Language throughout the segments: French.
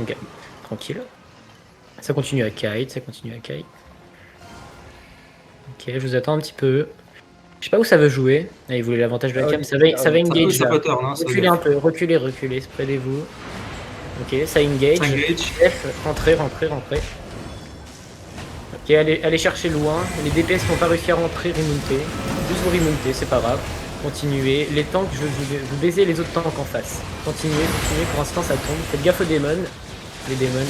Ok, tranquille. Ça continue à kite, ça continue à kite. Ok, je vous attends un petit peu. Je sais pas où ça veut jouer. Ah, il voulait l'avantage de la cam. Ça va engage là. Reculez un peu, reculez, spreadez-vous. Ok, ça engage. F, rentrez. Ok, allez chercher loin. Les DPS n'ont pas réussi à rentrer, remonter. Juste vous remonter, c'est pas grave. Continuez. Les tanks, vous baisez les autres tanks en face. Continuez. Pour l'instant, ça tombe. Faites gaffe aux démons. Les démons.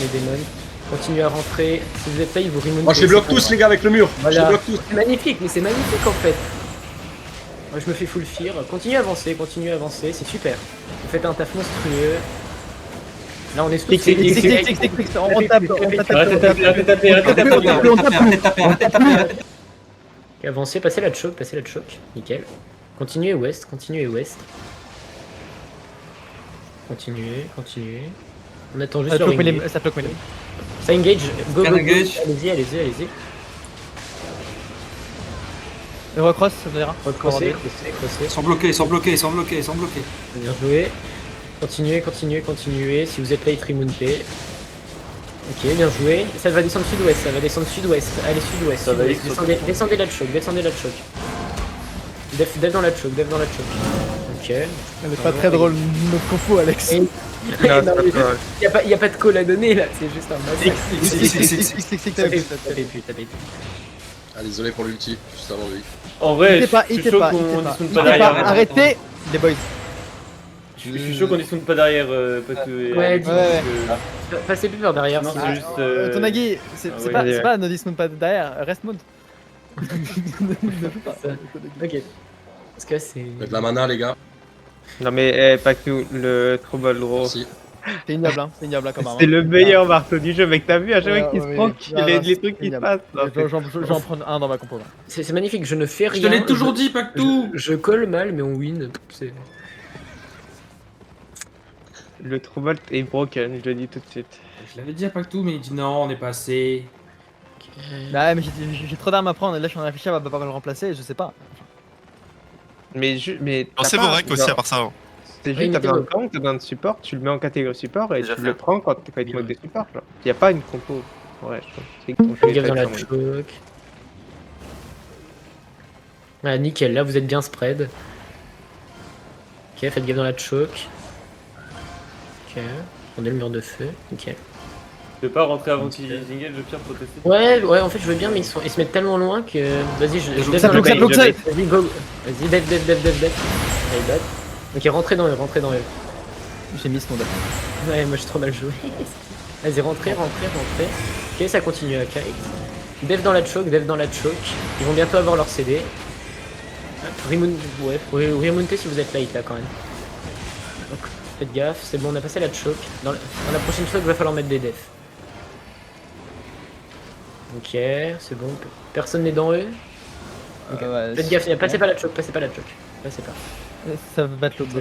Continuez à rentrer. Si vous êtes là, ils vous remontent. Moi je les bloque tous les gars avec le mur. Voilà. Je les bloque tous. C'est magnifique, mais c'est magnifique en fait. Moi, je me fais full fear. Continuez à avancer, c'est super. Vous faites un taf monstrueux. Là on est sous. On tape. Avancez, passez la choke. Nickel. Continuez ouest. Continuez. On attend juste le ring. Ça engage. Go. Allez-y. Recross, ça veut dire. Recrossez. Ils sont bloqués. Bien joué. Continuez. Si vous êtes late, remontez. Ok, bien joué. Ça va descendre sud-ouest. Allez, sud-ouest. Descendez la choke. Dev dans la choke. Ok. Elle est pas très drôle notre compo, Alex. Il y a pas de call à donner là, c'est juste un massacre. Tapez. Ah désolé pour l'ulti, juste avant lui. En vrai, Il je suis chaud qu'on dissoute pas derrière. Arrêtez les boys. Je suis chaud qu'on dissoute pas derrière parce que. Ouais, que- passez plus vers derrière. Non, sinon. c'est juste. Tonagi, c'est pas no dismount pas derrière, reste mount. Ok. Parce que c'est. Faites de la mana les gars. Non mais pas que nous, le Trouble Draw. Merci. C'est ignoble comme arme. C'est le meilleur marteau du jeu, mec. T'as vu à chaque fois qu'il se prend, les trucs qui se ignoble. passent. J'en prends un dans ma compo. C'est magnifique, je ne fais rien. Je te l'ai toujours dit, Pactou. Je colle mal, mais on win. Le Trouble est broken, je le dis tout de suite. Je l'avais dit à Pactou, mais il dit non, on est passé. Bah ouais, mais j'ai trop d'armes à prendre et là je suis en train de réfléchir à pas le remplacer, je sais pas. Mais c'est vrai aussi à part ça. C'est juste, t'as besoin de camp, t'as besoin de support, tu le mets en catégorie support et tu le prends quand il te manque des supports. Y'a pas une compo. Ouais, je trouve. Faites gaffe dans la choke. Ah, nickel, là vous êtes bien spread. Ok, faites gaffe dans la choke. Ok, prenez le mur de feu. Nickel. Je vais pas rentrer avant qu'ils engage le pire pour tester. Ouais, en fait je veux bien, mais ils se mettent tellement loin que. Vas-y, je Ça bloque. Vas-y, go. Vas-y, dev. Allez, dev. Ok, rentrez dans eux. J'ai mis ce nom Ouais, moi j'ai trop mal joué. Vas-y, rentrez. Ok, ça continue à kite. Dev dans la choke. Ils vont bientôt avoir leur CD. Remontez si vous êtes late là quand même. Donc, faites gaffe, c'est bon, on a passé la choke. Dans la prochaine choke, il va falloir mettre des defs. Ok, c'est bon. Personne n'est dans eux. Okay. Faites gaffe, passez pas la choke. Passez pas. Ça va battre l'autre.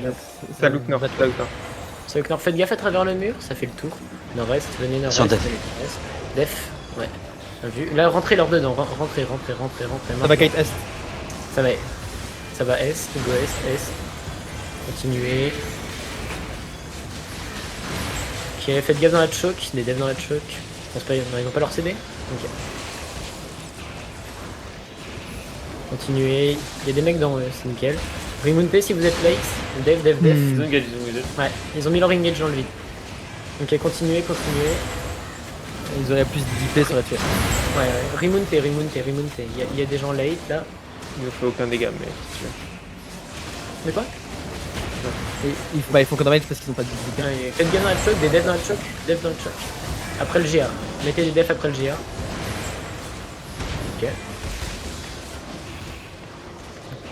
Ça look nord. Faites gaffe à travers le mur, ça fait le tour. Nord-est, venez nord-est. Def, ouais. Bien vu. Là, rentrez leur dedans. Rentrez. Ça va kite est. Ça va est, go est. Continuez. Ok, faites gaffe dans la choke. Des devs dans la choke. Je pense pas, ils vont pas leur céder. Ok. Continuez. Il y a des mecs dans eux, c'est nickel. Remontez si vous êtes late. Dev. Ils ont engage. Ouais, ils ont mis leur engage dans le vide. Ok, continuez. Ils auraient plus d'IP sur la tuer. Ouais, remontez. Il y a des gens late là. Il ne fait aucun dégât, mais si tu veux. Mais quoi? Ils font que damage parce qu'ils ont pas de visibilité. Ouais, faites gaffe dans la choke, des devs dans la choke. Après le GA. Mettez des defs après le GA. Ok.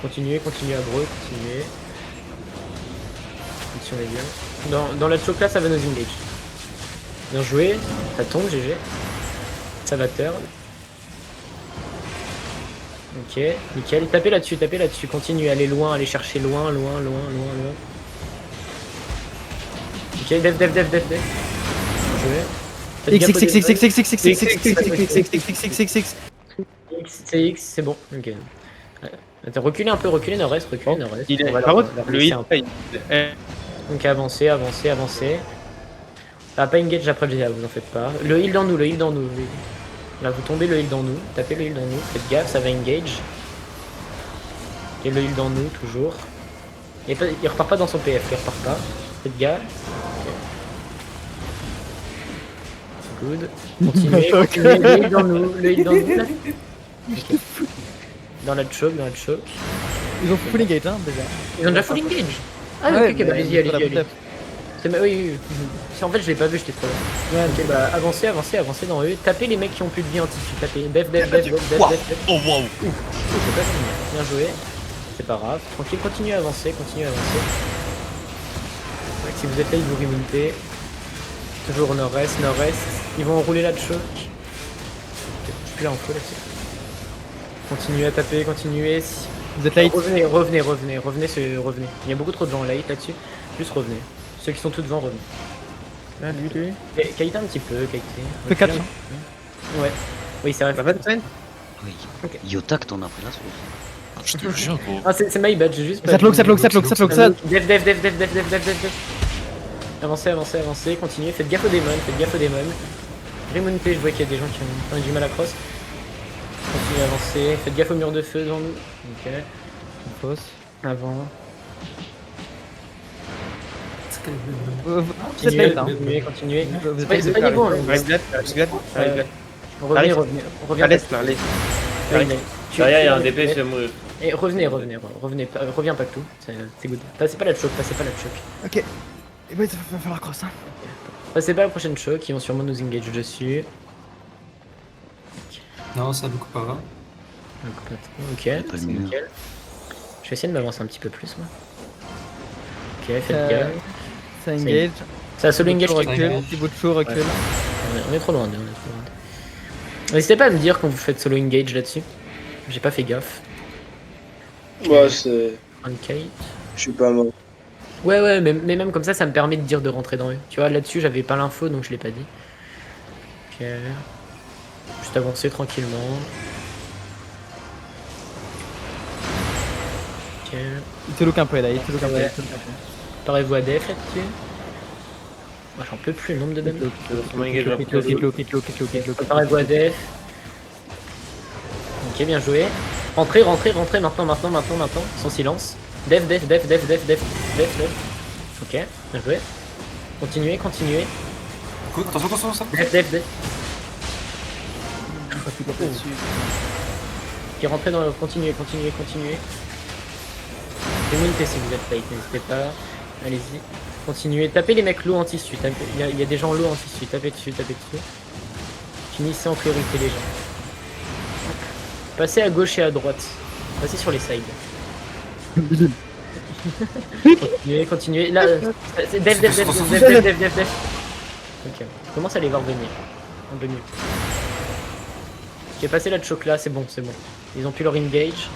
Continuez à bro, continuez. Bien. Dans la choke là, ça va nous engage. Bien joué, ça tombe, GG. Ça va turn. Ok, nickel. Tapez là-dessus. Continuez, allez loin, allez chercher loin. Ok, dev. X, c'est bon. Ok. Attends, reculez un peu, nord-est. Par contre, le hit, Donc avancez. Ah, pas engage après le GA, vous en faites pas. Le heal dans nous, le heal dans nous. Là, vous tombez le heal dans nous, tapez le heal dans nous, faites gaffe, ça va engage. Et le heal dans nous, toujours. Il repart pas dans son PF, il repart pas. Faites gaffe. Good. Continuez, continuez, le heal dans nous, le heal dans nous. Là. Ok. Dans la choke, dans la choke. Ils ont full engage, hein, déjà. Ils ont déjà full engage. Ah, Ouais, ok, bah mais allez-y, ils ont allez-y, la allez. Oui, oui, oui. En fait, je l'ai pas vu, j'étais trop loin. Ouais, ok, bah avancez, avancez, avancez dans eux. Tapez les mecs qui ont plus de vie en tissu. Tapez. Def. Wow. Oh wow. C'est pas fini. Bien joué. C'est pas grave. Tranquille, continuez à avancer, continuez à avancer. Ouais, si vous êtes là, ils vous remontez. Toujours nord-est, nord-est. Ils vont enrouler la choc. Je suis plus là en feu là-dessus. Continuez à taper, continuez. Vous êtes late. Revenez. Revenez. Il y a beaucoup trop de gens late là-dessus. Juste revenez. Ceux qui sont tout devant, revenez. Ah, lui. Kaïta un petit peu, Kaïta. Peu 4. Ouais. Oui, c'est vrai. La 25. Oui. Ok. Yotak, t'en as pris la sauce. Je te jure, gros. Ah, c'est my bad, j'ai juste pas. Ça lock. Def. Avancez, continuez, faites gaffe aux démons, Remontez, je vois qu'il y a des gens qui ont du mal à cross. Continuez à avancer, faites gaffe au mur de feu devant nous. Ok. Fausse. Avant. Vous êtes late, hein. Continuez. Vous êtes Ouais, late. c'est pas bon, là. On revient. Laisse là, laisse. Derrière, il y a un DP sur moi. Et revenez, reviens pas que tout, c'est good. Passez pas la choc. Ok. Et bah, il va falloir cross, hein. Passez pas la prochaine choc, ils vont sûrement nous engage dessus. Non, ça beaucoup pas grave. Ok, pas c'est le mur. nickel. Je vais essayer de m'avancer un petit peu plus, moi. Ok, faites Ça- gaffe. Ça engage. Ça a solo engage, Recule, engage. petit bout de chaud, recule. on est trop loin d'eux, N'hésitez pas à me dire quand vous faites solo engage là-dessus. J'ai pas fait gaffe. Ouais, c'est. Unkite. Je suis pas mort. Ouais, mais même comme ça me permet de dire de rentrer dans eux. Tu vois, là-dessus, j'avais pas l'info, donc je l'ai pas dit. Ok. Juste avancer tranquillement. Ok. Il te look un peu là, il te look un peu. Ouais. Parez-vous à def là-dessus. Moi, j'en peux plus, le nombre de Hit damage. look. Parez-vous à def. Ok, bien joué. Rentrez maintenant. Sans silence. Def. Ok, bien joué. Continuez. Écoute, attention. Def. Ok, rentrez dans le. Continuez. Remontez si vous êtes late, n'hésitez pas. Allez-y. Continuez. Tapez les mecs low en tissu. Il y a des gens low en tissu. Tapez dessus. Finissez en priorité les gens. Passez à gauche et à droite. Passez sur les sides. Continuez. Là, c'est def. Ok, je commence à les voir venir. Un peu mieux. Ok, passez la choc là, c'est bon. Ils ont plus leur engage.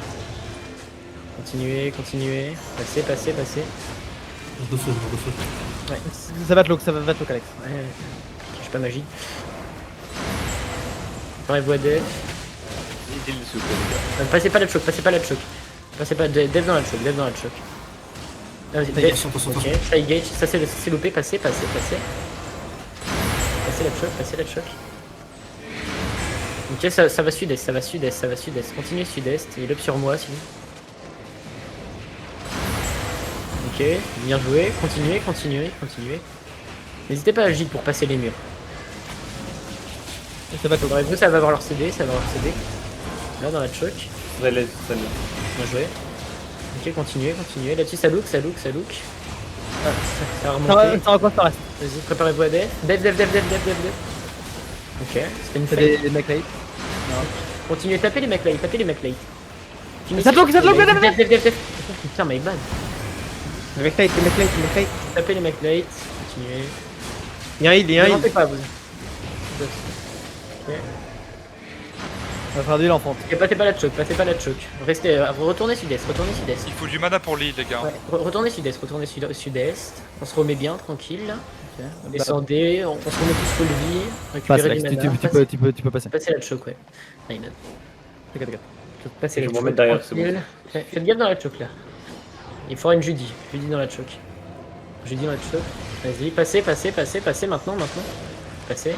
Continuez. Passez. De feu. Ouais, Ça va te look, Alex. ouais. Je suis pas magie. Parez-vous à def. Passez pas la choc. Passez pas def dans la choc. Def. Attention. Ok, ça engage, ça c'est loupé, passez. Passez la choc. Ok, ça va sud-est. Continuez sud-est, il est up sur moi, sinon. Ok, bien joué, continuez. N'hésitez pas à agir pour passer les murs. Ça va te look. Bref, ça va avoir leur CD, Là, dans la choc. Ça laisse. Bien joué. Ok, continuez. Là-dessus, ça look. Ah, ça a remonté. Ça va quoi, ça reste. Vas-y, préparez-vous à def. Def. Ok, c'était une C'est fake. des mecs late. Continuez, tapez les mecs late. Finissez Ça te look, sur les def. Def. Putain, my bad. Le mec late. Tapez les mecs late. Continuez. Il y a un heal, Ne rentrez pas, vous. Ok. On va faire du l'enfant. Ok, passez pas la choc. Restez, retournez sud-est. Il faut du mana pour l'île, les gars. Ouais, retournez sud-est. On se remet bien, tranquille. Là. Descendez, on se remet tous full vie. Passe, Récupérez Alex, les mana. tu peux passer. Passez la choc, ouais. My bad. T'inquiète. Passez Je la vais m'en choc. mettre derrière, c'est bon. Tranquille. Faites gaffe dans la choc là. Il faudra une Judy. Judy dans la choc. Vas-y, passez maintenant. Passez.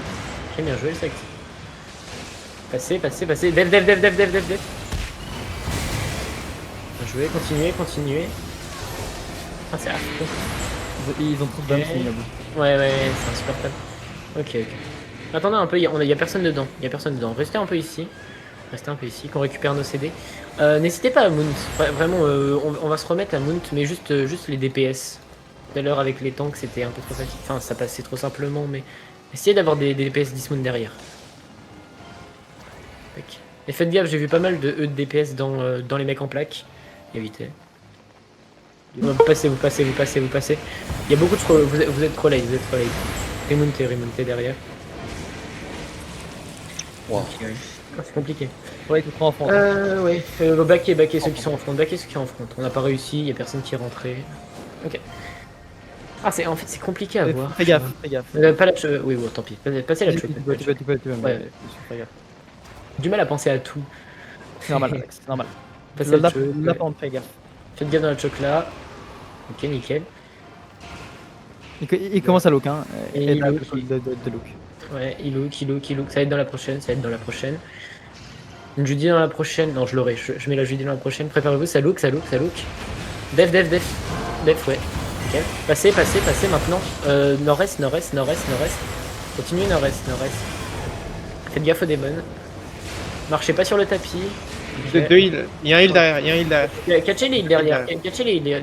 J'ai bien joué le sac. Passez. Dev. Bien joué, continuez. Ah, c'est affreux. Ils ont trop de dames, c'est ignoble. Ouais, c'est insupportable. Ok. Attendez un peu, y a personne dedans. Restez un peu ici. Qu'on récupère nos CD. N'hésitez pas à mount. Vraiment, on va se remettre à mount, mais juste les DPS. Tout à l'heure avec les tanks, c'était un peu trop facile. Enfin, ça passait trop simplement, mais essayez d'avoir des DPS dismount derrière. Tac. Et faites gaffe, j'ai vu pas mal de E de DPS dans les mecs en plaque. Évitez. Vous passez. Il y a beaucoup de vous êtes trop late. Remontez derrière. Wow. Okay, ouais. C'est compliqué. Ouais, tu prends en front. Ouais. Backer ceux qui sont en front. On n'a pas réussi, il y a personne qui est rentré. Ok. Ah, en fait, c'est compliqué à voir. Fais gaffe. Pas la oui, bon, tant pis. Passez la choc. Tu peux. Ouais. Fais gaffe. Du mal à penser à tout. C'est normal, Alex, c'est normal. Passez la choc. La pente, fais gaffe. Faites gaffe dans la choc là. Ok, nickel. Il commence à look, hein. Et Et il là, look. de look. Ouais, il look. Ça va être dans la prochaine. Une Judy dans la prochaine. Non, je l'aurai. Je mets la Judy dans la prochaine. Préparez-vous, ça look. Dev. Ouais. Ok. Passez maintenant. Nord-est. Continuez nord-est. Faites gaffe aux démons. Marchez pas sur le tapis. Deux heals. Il y a un heal derrière. Catchez les heals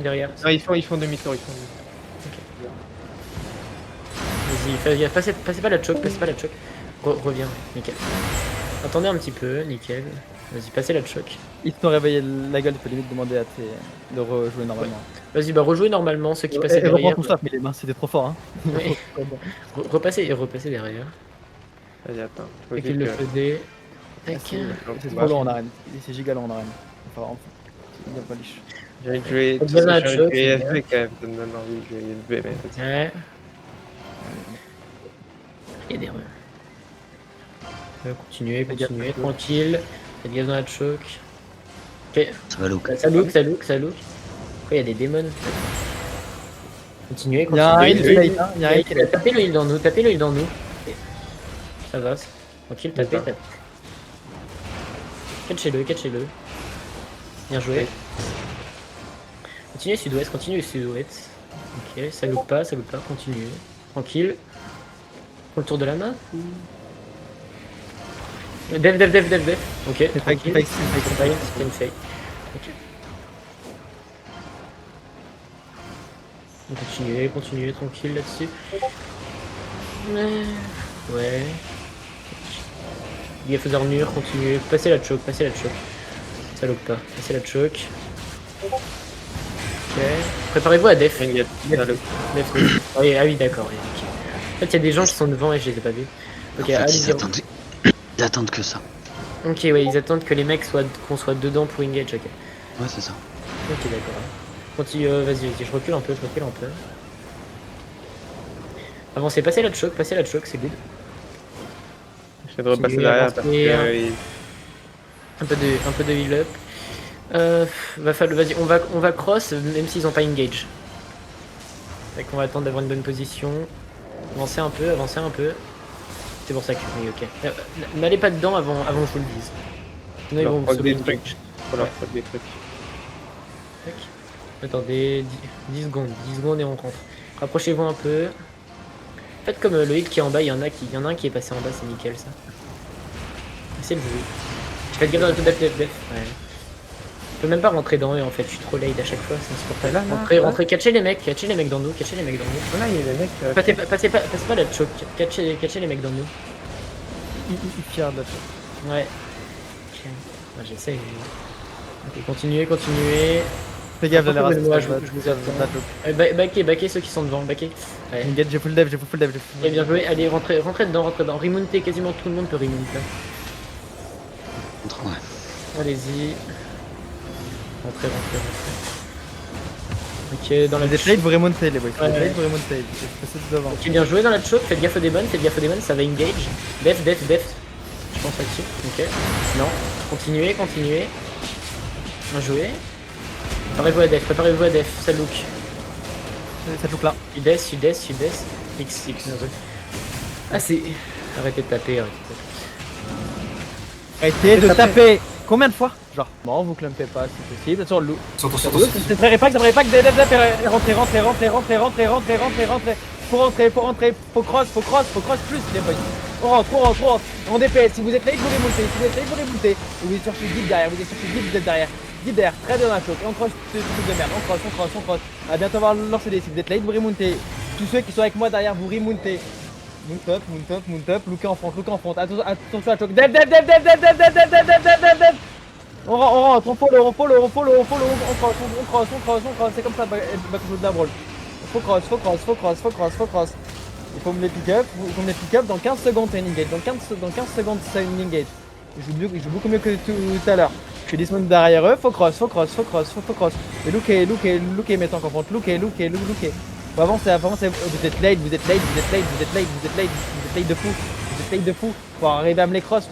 derrière. Non, ils font demi-tour. Vas-y, fais gaffe. Passez pas la choc. Reviens. Nickel. Attendez un petit peu. Nickel. Vas-y, passez la choc. Ils te sont réveillé la gueule, tu peux limite demander à de rejouer normalement. Vas-y, rejouez normalement ceux qui passaient Reprends derrière. ton stuff, mais les mains c'était trop fort, hein. Oui. Repassez derrière. Vas-y, attends. Et qu'il le faisait. Tac. C'est trop long en arène. C'est giga long en arène. Enfin, c'est bien pas liche. J'ai envie de jouer Donne un choc, ESV quand même. Ça me donne envie de jouer ESV, mais vas-y. Ouais. Il y a des rues. Continuez, tranquille. Faites gaffe dans la choc. Ok. Ça va look. Ça look. Pourquoi il y a des démons? Continuez. Il y a un heal qui late, hein. Il y a un heal qui late. Tapez le heal dans nous. Ça va. Tranquille, tapez. Catchez-le. Bien joué. Continuez sud-ouest. Ok, ça loupe pas. Continuez. Tranquille. Pour le tour de la main. Dev. Ok, tranquille. Fake. Ok. Continuez, tranquille là-dessus. Ouais. Gaffe aux armures, continuez. Passez la choc. Ça loupe pas. Passez la choc. Ok. Préparez-vous à def. Def. Ah oui, d'accord. Oui, okay. En fait, il y a des gens qui sont devant et je les ai pas vus. Ok, En fait, allez-y. ils attendent que ça. Ok, ouais, ils attendent que les mecs qu'on soit dedans pour engage, ok. Ouais, c'est ça. Ok, d'accord. Continue, vas-y, je recule un peu. Avancez, passez la choc, c'est good. Je vais repasser derrière parce que... Un peu de heal up. Vas-y, on va cross même s'ils ont pas engage. Fait qu'on va attendre d'avoir une bonne position. Avancez un peu. C'est pour ça que oui, ok. N'allez pas dedans avant que je vous le dise. Sinon ils vont vous sauver. Faut leur prendre des trucs. Tac. Attendez, 10 secondes et on rentre. Rapprochez-vous un peu. Faites comme le hit qui est en bas, il y en a un qui est passé en bas, c'est nickel ça. Essayez de jouer. Je fais gaffe dans le def. Ouais. Je peux même pas rentrer dans eux en fait, je suis trop late à chaque fois, c'est insupportable. Rentrez, catchez les mecs dans nous. Voilà, il y a des mecs... Passez pas la choke, catchez les mecs dans nous. Il fière de la choc. Ouais. Ok. Moi j'essaye. Ok, continuez. Fais gaffe, j'allais rater. Moi je vous attends. Backez ceux qui sont devant, backez. Ouais. Engage, j'ai full dev. Et bien joué, allez, rentrez dedans. Remontez, quasiment tout le monde peut remonter là. Ouais. Allez-y. Rentrez. Ok, dans la Les plates, vous remontez les boys. Ouais. Les plates, vous remontez. Passez devant. Ok, bien joué dans la choke, faites gaffe aux démons, ça va engage. Def. Je pense là-dessus. Ok. Non. Continuez. Bien joué. Préparez-vous à def, ça look. cette look là. Il baisse. X, nerveux. Ah, c'est. Arrêtez de taper, Arrêtez de taper. Combien de fois? Genre, bon, vous clumpez pas si possible. Attention, le loup. Sur ton C'est très répack, ça répack, rentrez. Faut rentrer, faut cross plus les boys. On rentre. On DPS, si vous êtes late, vous remontez. Vous êtes chercher deep derrière, vous êtes derrière. Deep derrière, très bien dans la choc. Et on cross ce truc de merde, on cross. À bientôt voir leur CD, si vous êtes late, vous remontez. Tous ceux qui sont avec moi derrière, vous remontez. Mount up, lookez en front. Attention à la choc. Dev. On rentre, on follow, on cross, c'est comme ça, back de la brawl. Faut cross. Il faut me les pick up, dans 15 secondes c'est une engage, dans 15 secondes c'est une engage. Il joue beaucoup mieux que tout à l'heure. Je suis dismount derrière eux, faut cross. Et lookez, mettez en confronte, lookez. Faut avancer, vous êtes late de fou. Faut arriver à me les cross.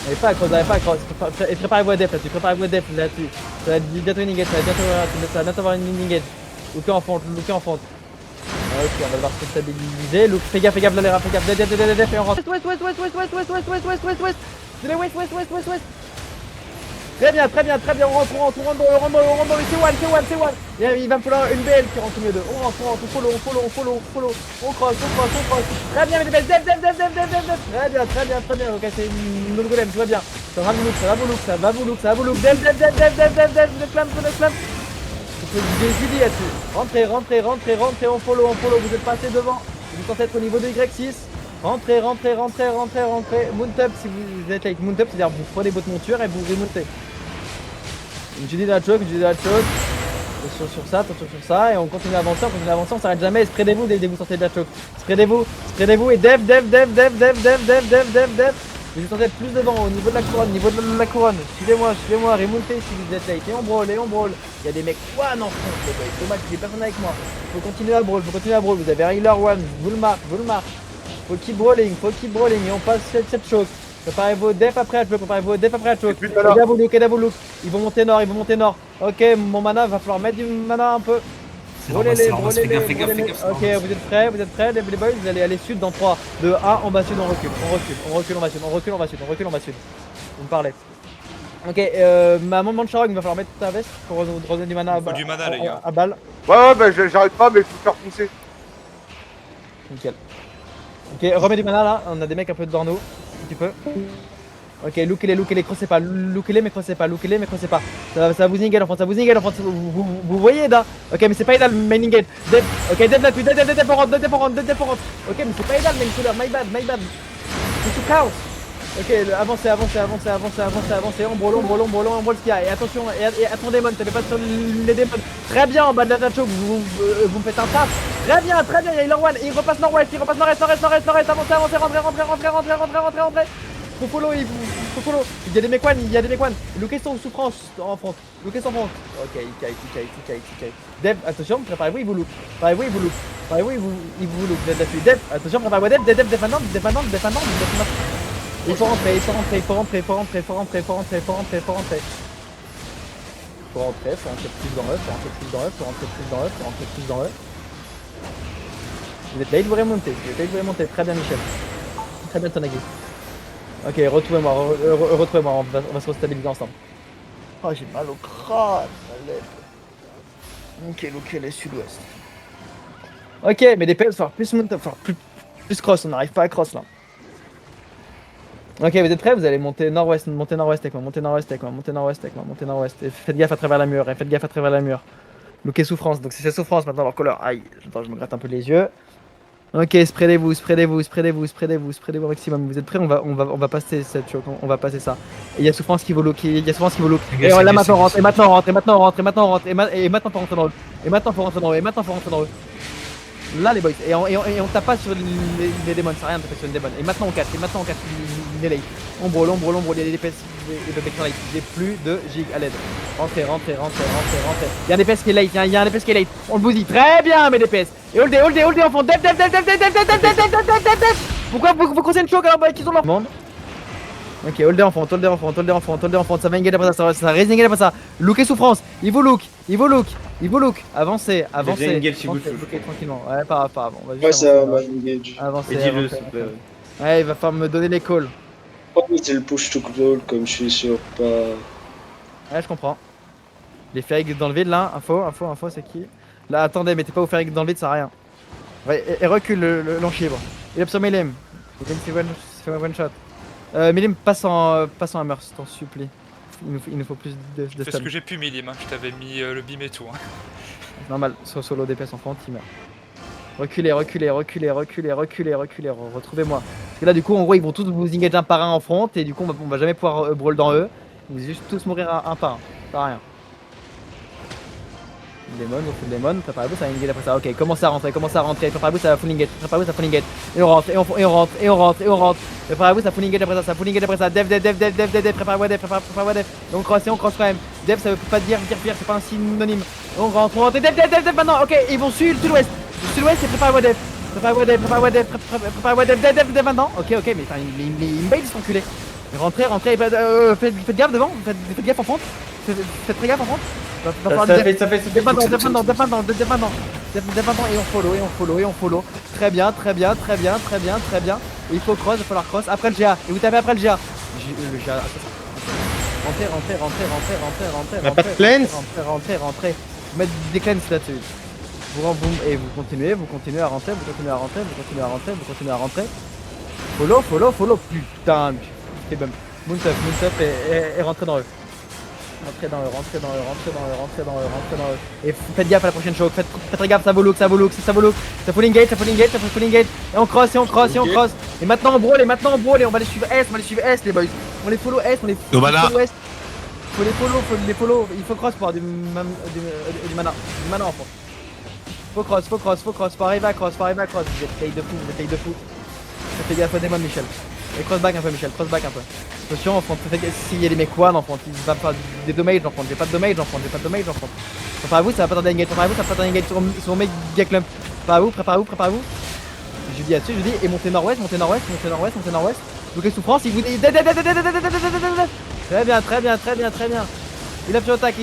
N'arrivez pas à cross, et préparez-vous à def là-dessus, ça va bientôt une engage, ça va bientôt avoir une engage. Lookez en front. Ok, on va devoir se stabiliser. Look, fais gaffe, là les rats, fais gaffe, def, et on rentre. West. Très bien, on rentre dans le C1. Il va me falloir une BL qui rentre au milieu d'eux. On rentre, on follow. On cross. Très bien, les def. Très bien. Ok, c'est une golem, tout va bien. Ça va vous look. Def. J'ai dit là-dessus. Rentrez, on follow. Vous êtes passé devant. Vous êtes censé être au niveau de Y6. Rentrez. Mount up si vous êtes avec mount up, c'est-à-dire vous prenez votre monture et vous remontez. J'ai dit de la choke. Attention sur ça, et on continue à avancer, on s'arrête jamais. Spreadez-vous dès que vous sortez de la choke. Spreadez-vous et dev. Vous êtes censé être plus devant au niveau de la couronne. Suivez-moi, remontez si vous êtes late. Et on brawl. Il y a des mecs one en front, les boys. Dommage qu'il y ait personne avec moi. Faut continuer à brawl. Vous avez un healer one, vous le marque. Faut keep brawling, et on passe cette choke. Préparez-vos def après la choke. Aidez vous look. Ils vont monter nord. Ok, mon mana, va falloir mettre du mana un peu. Brûlez-les. Fais gaffe. Ok, vous êtes prêts, les boys, vous allez aller sud dans 3, 2, 1, on va sud, on recule, on va sud. Vous me parlez. Ok, ma maman de Charog, il va falloir mettre ta veste pour redonner du mana Faut du mana, les gars. à balle. Ouais, bah j'arrive pas, mais faut faire foncer. Nickel. Ok, remets du mana là, on a des mecs un peu devant nous, si tu peux. Ok, lookez-les, crossez pas, mais crossez pas. Ça va vous ingate en front, vous voyez là. Ok, mais c'est pas idéal, main engage. Ok, dev là-dessus, dev on rentre. Ok, mais c'est pas idéal, main killer, my bad. C'est tout chaos. Ok, avancez, on brawl ce qu'il y a. Et attention, et à ton démon, t'avais pas sur les démons. Très bien, en bas de la choke, vous me faites un taf. Très bien, il y a Healer One, il repasse nord-ouest, avancez, rentrez. Faut follow. Il y a des mecs one. Lookez son souffrance en front. Ok, il kite. Dev, attention, préparez-vous, il vous look. Dev, attention, préparez-vous, Dev maintenant. Il faut rentrer. Faut rentrer plus dans eux. Vous êtes late, vous remontez. Très bien, Michel. Très bien, Tonagi. Ok, retrouvez-moi, on va se restabiliser ensemble. Oh, j'ai mal au crâne, Nickel, les sud-ouest. Ok, mais des PS, plus cross, on n'arrive pas à cross là. Ok, vous êtes prêts? Vous allez monter nord-ouest avec moi, Et faites gaffe à travers la mur, Lookez souffrance, donc c'est souffrance maintenant leur couleur. Aïe, attends, je me gratte un peu les yeux. Ok, spreadez-vous au maximum. Vous êtes prêts? On va passer cette choke, on va passer ça. Et il y a souffrance qui vaut look, Et là maintenant on rentre, et maintenant faut rentrer dans eux. Là les boys, et on tape pas sur les démons, c'est rien de taper sur une démon. Et maintenant on casse, il est late. On brawl, il y a des DPS, et le mec sont late. J'ai plus de gig à l'aide. Rentrez. Il y a un DPS qui est late, on le bousille. Très bien mes DPS. Et hold en fond, dev. Pourquoi vous croisez une choke alors qu'ils ont leur monde? Ok, hold en fond, ça va engager après ça, ça va raise après ça. Lookez souffrance, il vous look. Il vous look, avancez, avancez. déjà engage, il vous touche. Bloquez tranquillement. Ouais, pas grave, on va juste Ouais, ça avancer, m'a engage. Avancez, Et dis-le, avancez, s'il te plaît. avancez. Ouais, il va falloir me donner les calls. Oh, c'est le push to crawl comme je suis sur pas. Ouais, je comprends. Les Ferig dans le vide là, info, c'est qui? Là, attendez, mettez pas vos Ferig dans le vide, ça sert à rien. Ouais, et recule l'enchibre. Il est sur Milim. Milim, c'est one shot. Milim, passe en hammer, je t'en supplie. Il nous faut plus de Fais ce stun. que j'ai pu, Milim. Hein. Je t'avais mis le bim et tout. Hein. Normal, sur solo DPS en front, il meurt. Reculez, retrouvez-moi. Parce que là, du coup, en gros, ils vont tous vous engage un par un en front, et du coup, on va jamais pouvoir brawl dans eux. Vous allez juste tous mourir un par un. Ça sert à rien. Démon, on fait le démon, préparez-vous, ça va engage après ça. Ok, commencez à rentrer, préparez-vous, ça va full engage, Et on rentre. Préparez-vous, ça full engage après ça, Dev, préparez-vous, Dev. Et on cross quand même. Dev, ça veut pas dire pire, c'est pas un synonyme. On rentre, Dev maintenant, ok, ils vont sud-ouest. Sud-ouest et préparez-vous, Dev. Dev maintenant. Ok, mais enfin, il me bait, cet enculé. Rentrez, faites gaffe devant, faites gaffe en front. Faites très gaffe en front. Ça fait. Dev maintenant, et on follow. Très bien. Et il faut cross, il va falloir cross. Après le GA, et vous tapez après le GA. Le GA, rentrez. On a pas de cleanse. Rentrez. Vous mettez des cleanses là-dessus. Et vous continuez à rentrer, Follow. Putain, c'est bum. Moon up et rentrez dans eux. Rentrez dans eux. Et faites gaffe à la prochaine choke. Faites très gaffe, ça vaut look. Ça full engage. Et on cross. Et maintenant on brawl, et on va les suivre S, les boys. On les follow S, Nos mana. follow S. Faut les follow. Il faut cross pour avoir du mana en front. Faut cross. Faut arriver à cross. Vous êtes taille de fou. Faites gaffe à Demon, Michel. Et crossback un peu, Michel. Attention, en front. S'il y a des mecs one en front, il va pas des dommages en front. J'ai pas de dommages en front. Préparez-vous, ça va pas tarder à engage. Sur Mega Clump. Préparez-vous. Je dis là-dessus, et montez nord-ouest. Donc les souffrances, il vous dit. Très bien. Il a plus attaque.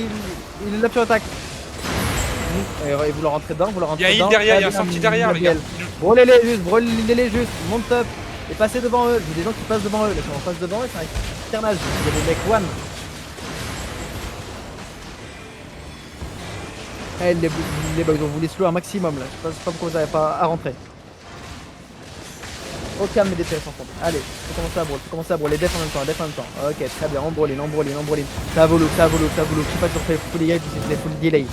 Et vous leur rentrez dedans, Il y a un heal derrière, il y a un sorti derrière, les gars. Brûlez-les juste, monte up. Et passez devant eux, j'ai des gens qui passent devant eux. Là, si on passe devant eux, c'est un carnage. Il y a des mecs one. Les bugs, on vous les slow un maximum là. Je sais pas pourquoi vous n'avez pas à rentrer. Au calme, les DPS en front. Allez, faut commencer à brawl. Les defs en même temps. Ok, très bien, on brawl. Ça vaut look. Je sais pas si on fait full delay, puis c'est full delay.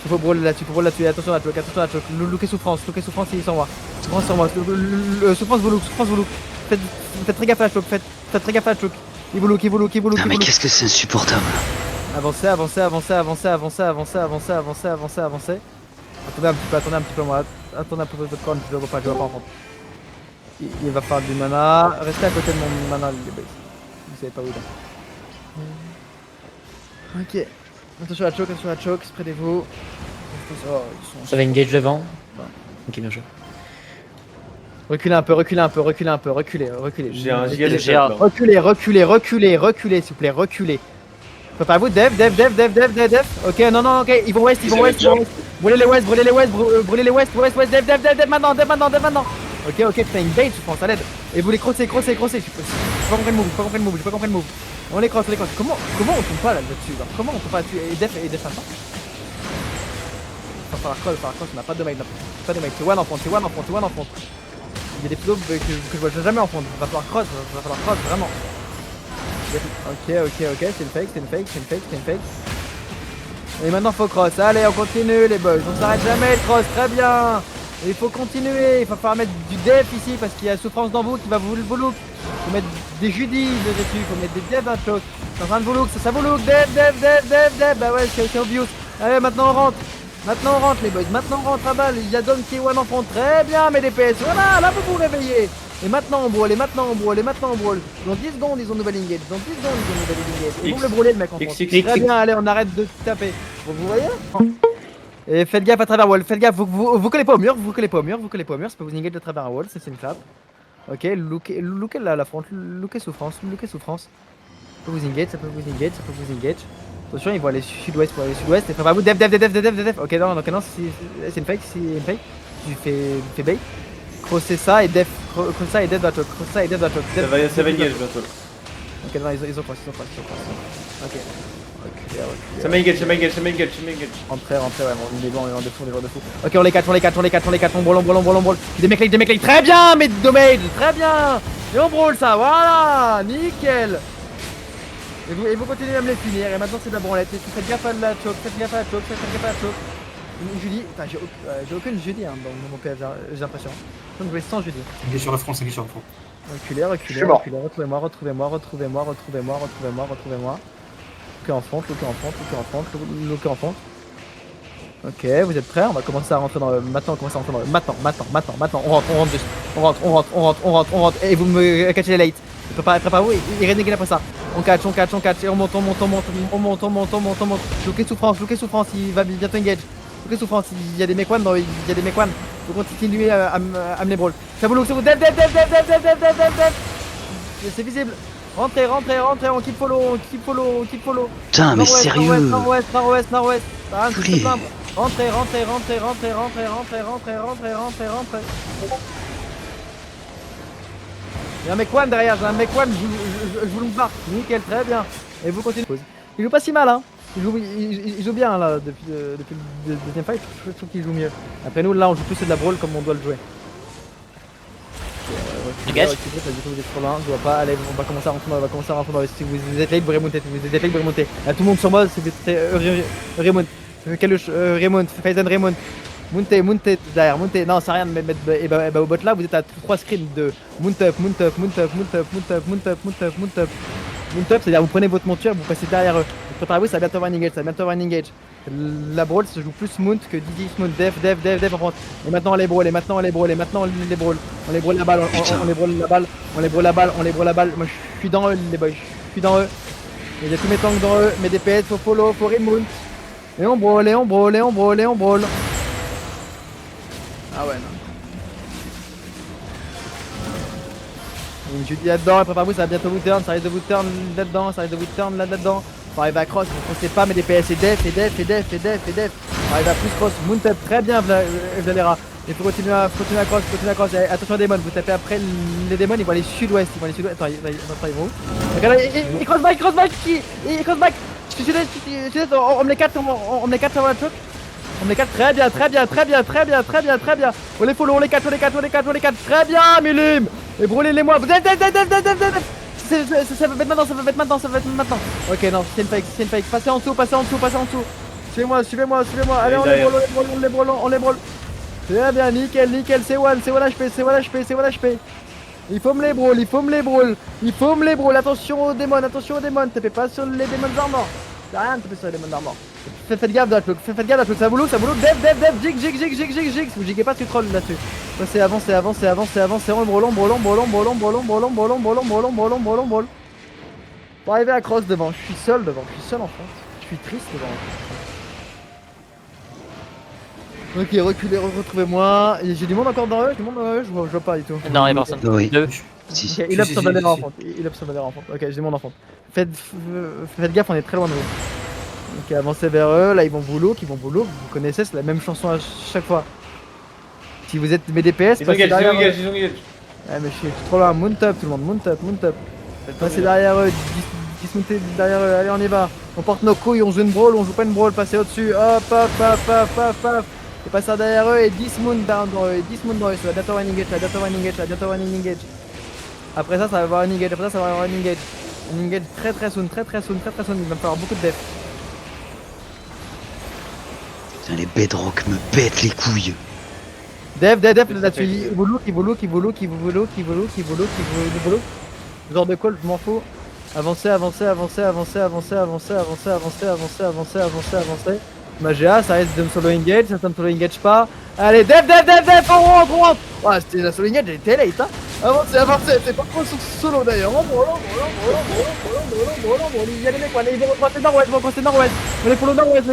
Il faut brawl là-dessus. Attention à la choke. Look et souffrance, il s'en va. Souffrance sur moi. Souffrance vous look. Faites très gaffe à la choke. Il vous look. Putain, mais qu'est-ce que c'est insupportable. Avancez. Attendez un petit peu moi. Attendez un peu votre corne, je le vois pas en front. Il va faire du mana. Restez à côté de mon mana, les boys. Vous savez pas où il est. Ok. Attention à la choke, spreadez-vous. Ça va engage devant. Ok, bien joué. Reculez un peu, reculez. J'ai un giga de GA. Reculez, s'il vous plaît, reculez. Préparez-vous, dev. Ok, non, ok, ils vont west. Brûlez les west, dev, maintenant. Ok, fais une bait, je pense, à l'aide. Et vous les crossez. J'ai pas compris le move. On les crosse. Comment on tombe pas là-dessus là? Comment on tombe pas là-dessus? Et def maintenant. Il va falloir cross, on n'a pas de damage. C'est one en front. Il y a des flows que je vois jamais en front. Il va falloir cross, vraiment. Ok, c'est une fake. Et maintenant faut cross. Allez, on continue les boys. On s'arrête jamais le cross, très bien. Et il faut continuer, il va falloir mettre du def ici parce qu'il y a souffrance dans vous qui va vous look. Il faut mettre des judis dessus, il faut mettre des devs dans le choc. C'est en train de vous look, ça vous look, dev. Bah ouais, c'est obvious. Allez, maintenant on rentre les boys, à balle. Il y a Dom qui est one en front, très bien mes DPS. Voilà, là vous vous réveillez. Et maintenant on brawl. Dans 10 secondes ils ont nouvelle engage. Et vous le brûlez le mec en front. Très bien, allez, on arrête de taper. Bon, vous voyez? Et faites gaffe à travers wall, vous collez pas au mur, c'est pas vous engage de travers un wall, c'est une clap. Ok, lookez là à la front, lookez souffrance. Ça peut vous engage. Attention, ils vont aller sud-ouest pour aller sud-ouest. Et préparez-vous, def. Ok, non, c'est une fake, Tu fais bait. Crosser ça et def. Cross ça et def dans la choke. Ça va engage bientôt. Ok, non, ils ont cross. Ok. Ça m'engage. Rentrez, ouais, bon, les blancs, de fou. Ok, on les catch, on brawl. Des mecs, très bien, mais dommage, très bien. Et on brawl ça, voilà, nickel. Et vous continuez à me les finir, et maintenant c'est de la branlette. Faites gaffe à la choke, Julie, enfin, j'ai aucune Julie hein, dans mon PF, j'ai l'impression. Je vais sans Julie. Il est sur le front, c'est qui sur le front. Reculez, retrouvez-moi. Look en front. Ok, vous êtes prêts? On va commencer à rentrer dans le... Maintenant, on rentre. Et vous me catchez les late. Préparez-vous, et renégez après ça. On catch, et on monte. Lookez souffrance, il va bientôt engage. Lookez souffrance, il y a des mecs one. Vous continuez à me les brawl. Ça vous look, def. C'est visible. Rentrez, on keep follow. Putain, mais sérieux. Nord-ouest. Poulet. Rentrez. Il y a un mec one derrière, je vous le barre. Nickel, très bien. Et vous continuez. Il joue pas si mal, hein. Il joue bien là depuis le deuxième fight. Je trouve qu'il joue mieux. Après nous, là, on joue plus de la brawl comme on doit le jouer. Engage. Vous êtes trop loin, je vois pas. Allez, on va commencer à rentrer dans le... Si vous êtes late, vous remontez. Là, tout le monde sur moi, c'est remonte. Remonte, Faison remonte. Montez derrière, montez. Non, c'est rien de mettre au bot là, vous êtes à 3 screens de mount up. C'est-à-dire vous prenez votre monture, vous passez derrière eux. Préparez-vous, ça va bientôt avoir un engage. La brawl se joue plus mount que Didi mount, def, on rentre. Et maintenant on les brawl, On les brawl la balle, on les brawl la balle. Moi je suis dans eux les boys, Il y a tous mes tanks dans eux, mes DPS, faut follow, faut remount. Et on brawl. Ah ouais, non. Je dis là-dedans, préparez-vous, ça va bientôt vous turn, ça risque de vous turn là-dedans. Faut arriver à cross, vous foncez pas, mais DPS et def. Arrive à plus cross, mount up, très bien Valera. Il faut continuer à cross, Et attention aux démons, vous tapez après les démons, ils vont aller sud-ouest. Attends, ils vont où? Regarde, il crossback, il crossback. Je suis on me les 4 avant la choke. On me les 4, très bien. On les follow, on les 4, très bien, Milim. Et brûlez-les moi. Ça va mettre maintenant. Ok, non, c'est une fake. Passez en dessous. Suivez-moi. Allez, on les brawl. Très bien, nickel. C'est one HP. Il faut me les brawl. Attention aux démons. Tapez pas sur les démons armor. Y'a rien de taper sur les démons armor. Faites gaffe de la cloque, ça vous look, def, jig, vous jiguez pas, tu trolls là-dessus. Avancez, on brawl. Pour arriver à cross devant, je suis seul en front. Je suis triste devant. Ok, reculez, retrouvez-moi. J'ai du monde encore dans eux, je vois pas du tout. Non, y'a personne. Oui. Ok, il up son Valera en front. Ok, j'ai du monde en front. Faites gaffe, on est très loin de vous. Ok, avancez vers eux, là ils vont vous look, vous connaissez, c'est la même chanson à chaque fois. Si vous êtes mes DPS, ils ont engage. Ouais mais je suis trop loin, mount up tout le monde, mount up. Passez derrière eux, dismontez derrière eux, allez on y va. On porte nos couilles, on joue une brawl, on joue pas une brawl, passez au-dessus, hop. Et passez derrière eux et dismount dans eux, ça va bientôt one engage. Après ça va avoir un engage, Un engage très soon, il va me falloir beaucoup de def. Putain, les bedrock me pètent les couilles. Def là-dessus, il vous look. Genre de call, je m'en fous. Avancez. Magia, ça risque de me solo engage, ça me solo engage pas. Allez, def, on rentre. Ouais, c'était la solo engage, elle était late, hein. Avancez, c'est pas trop solo d'ailleurs. On brawl. Il y a les mecs, ils vont recroiser nord-ouest. On les follow nord-ouest.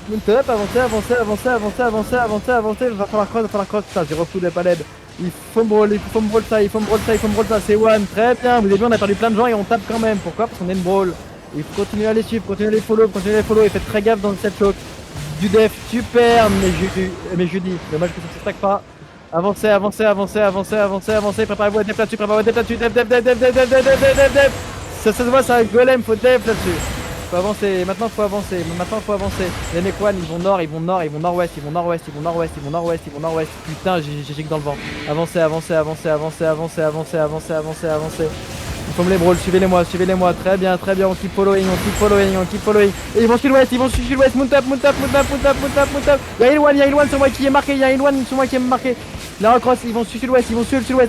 Mount up, avancez, avancez, avancez, avancez, avancez, avancez, avancez. Va falloir cross, putain, j'ai refou des palettes. Il faut me brawl ça, il faut me brawl ça, c'est one, très bien. Vous avez vu, on a perdu plein de gens et on tape quand même. Pourquoi? Parce qu'on est une brawl. Il faut continuer à les suivre, continuer à les follow, et faites très gaffe dans cette choke. Du def, super, mais Judy, dommage que ça ne se stack pas. Avancez, préparez-vous à def là-dessus, def. Ça se voit, c'est un golem, faut def là-dessus. Faut avancer, maintenant faut avancer. Les Nekwan, ils vont nord-ouest. Putain, j'ai giga dans le vent. Avancez. Il faut me les brawl, suivez-les-moi. Très bien, on keep following. Et ils vont sud-ouest, mount up. Y'a Ilwan sur moi qui est marqué, Là, recross, ils vont sud-ouest,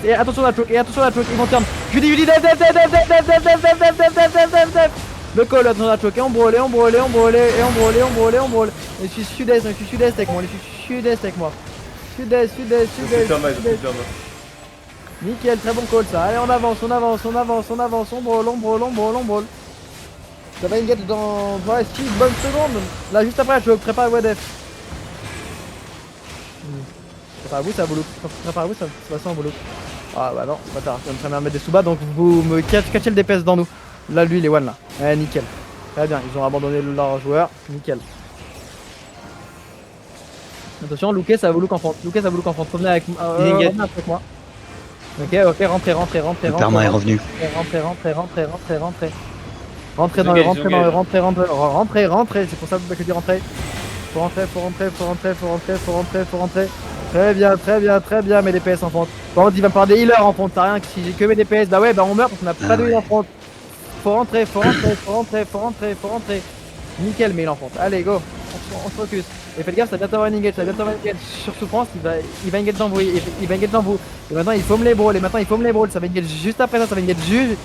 Et attention à la choke, ils vont turn. Je dis, def. Le call, attention à la choke, et on brawl. Et je suis sud-est avec moi, Sud-est. Nickel, très bon call ça. Allez, on avance, on brawl. Ça va engage dans 6 bonnes secondes. Là, juste après la choke, prépare Wadef. Préparez-vous, ça va sans boulot. Ah bah non, c'est pas tard, je vais me faire mettre des sous-bas, donc vous me catchez le DPS dans nous. Là, lui, il est one là. Ouais, nickel. Très bien, ils ont abandonné leur joueur, nickel. Attention, Luke, ça va vous look en front. Revenez avec moi. Ok, rentrez. Le perma est revenu. Rentrez, c'est pour ça que je dis rentrer. Faut rentrer. Très bien, mes DPS en front. Par contre, il va me parler des healers en front, t'as rien, si j'ai que mes DPS, bah ouais, bah on meurt parce qu'on a pas de heal en front. Faut rentrer. Nickel, mais il en front. Allez, go, on se focus. Et faites gaffe, ça va bientôt avoir une engage, sur souffrance, il va engage dans vous, Et maintenant il faut me les brawl, ça va engage juste après ça va engage juste.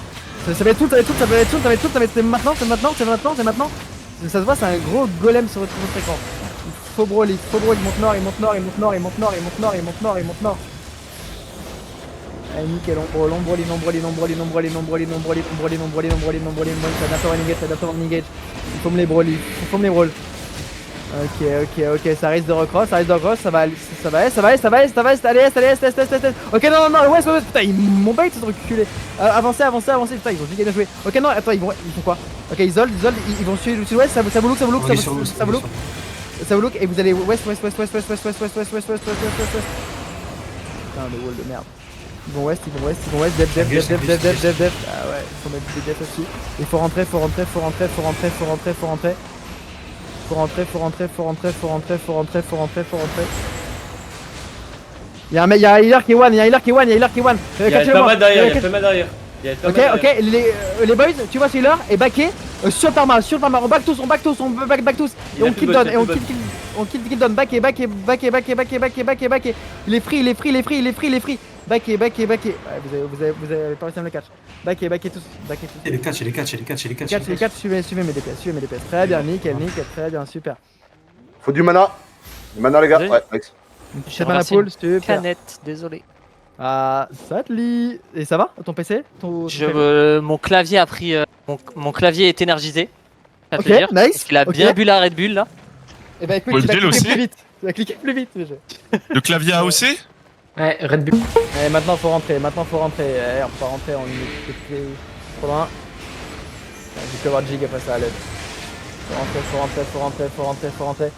Ça va être tout, c'est maintenant. Ça se voit, c'est un gros golem sur votre écran. Il faut brawl, il monte nord. Allez, nickel, on brawl, ça va engage. Il faut me les brawl. Ok, ça risque de recross, ça va, est. Allez, est. Ok, non, west, putain, ils m'ont bait, ils sont reculés. Avancez, putain, ils ont giga bien joué. Ok, non, attends, ils font quoi? Ok, ils isolent, ils vont sud-ouest, ça vous look, et vous allez west. Putain, le wall de merde. Ils vont west, def. Ah ouais, il faut mettre des def aussi. Il faut rentrer. Il y a un healer qui est one. Il y a le perma derrière. Ok, les boys, tu vois c'est l'heure et backer sur le perma, on back tous, et on kill down, on kill down, backer. Il est free. Backer. Ouais, vous avez pas réussi à me le catch. Backer tous. Et les catch. Suivez mes DPS. Très bien, nickel, très bien, super. Faut du mana. Du mana, les gars. Ouais, Max. Chez mana pool, super. Canette, désolé. Ah, Satli. Et ça va ton PC? Mon clavier a pris. Mon clavier est énergisé. Ok, nice. Il a bien bu la Red Bull là. Et bah écoute, tu vas cliquer plus vite. Le clavier AOC? Ouais, Red Bull. Et maintenant faut rentrer. On peut pas rentrer, on est trop loin. J'ai pu avoir Jig après ça à l'aide. Faut rentrer.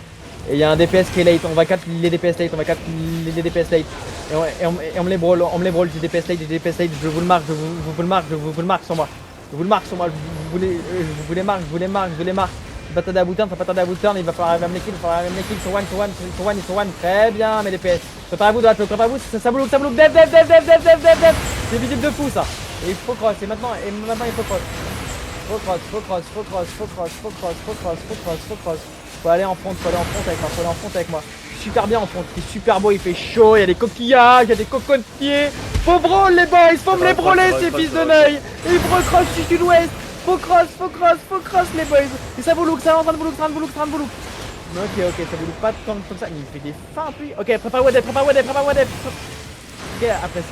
Et il y a un DPS qui est late, on va cap les DPS late, Et on me les brawl, j'ai DPS late, je vous le marque sur moi. Je vous les marque. Pas tarder à bout turn, il va falloir même les kills, sur one, très bien mes DPS. Préparez-vous, ça bloque, def. C'est visible de fou ça. Et il faut cross, et maintenant il faut cross. Faut aller en front avec moi. Je suis super bien en front, il est super beau, il fait chaud, il y a des coquillages, il y a des cocotiers. Faut brawl les boys, faut me les brawler ces fils de neuil. Et il faut recross du sud-ouest. Faut cross les boys. Et ça vous look, ça est en train de vous look. Ok, ça vous look pas tant comme ça. Il fait des feintes lui. Ok, prépare Wadef. Ok, après ça.